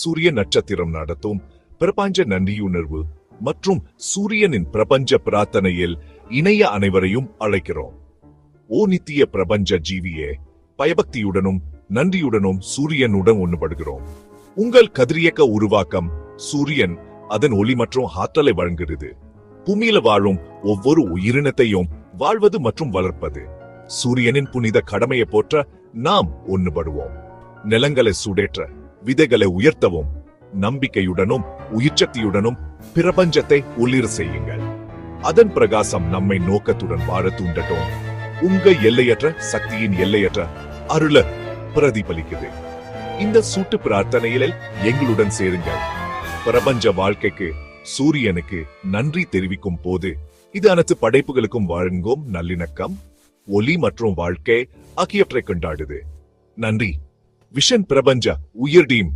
சூரிய நட்சத்திரம் நடத்தும் பிரபஞ்ச நன்றியுணர்வு மற்றும் சூரியனின் பிரபஞ்ச பிரார்த்தனையில் இணைய அனைவரையும் அழைக்கிறோம். ஓ நித்திய பிரபஞ்ச ஜீவியே, பயபக்தியுடனும் நன்றியுடனும் சூரியனுடன் ஒன்றுபடுகிறோம். உங்கள் கதிரியக்க உருவாக்கம் சூரியன் அதன் ஒளி மற்றும் ஆற்றலை வழங்குகிறது. பூமியில வாழும் ஒவ்வொரு உயிரினத்தையும் வாழ்வது மற்றும் வளர்ப்பது சூரியனின் புனித கடமையை போற்ற நாம் ஒன்றுபடுவோம். நிலங்களை சூடேற்ற, விதைகளை உயர்த்தவும், நம்பிக்கையுடனும் உயிர்ச்சக்தியுடனும் பிரபஞ்சத்தை ஒளிர செய்யுங்கள். அதன் பிரகாசம் நம்மை நோக்கத்துடன் வாழ தூண்டட்டும். உங்க எல்லையற்ற சக்தியின் எல்லையற்ற அருள பிரதிபலிக்குது. இந்த சூட்டு பிரார்த்தனையில் எங்களுடன் சேருங்கள். பிரபஞ்ச வாழ்க்கைக்கு சூரியனுக்கு நன்றி தெரிவிக்கும் போது இது அனைத்து படைப்புகளுக்கும் வழங்கும் நல்லிணக்கம், ஒளி மற்றும் வாழ்க்கை ஆகியவற்றை கொண்டாடுது. நன்றி. விஷன் பிரபஞ்ச உயர் டீம்.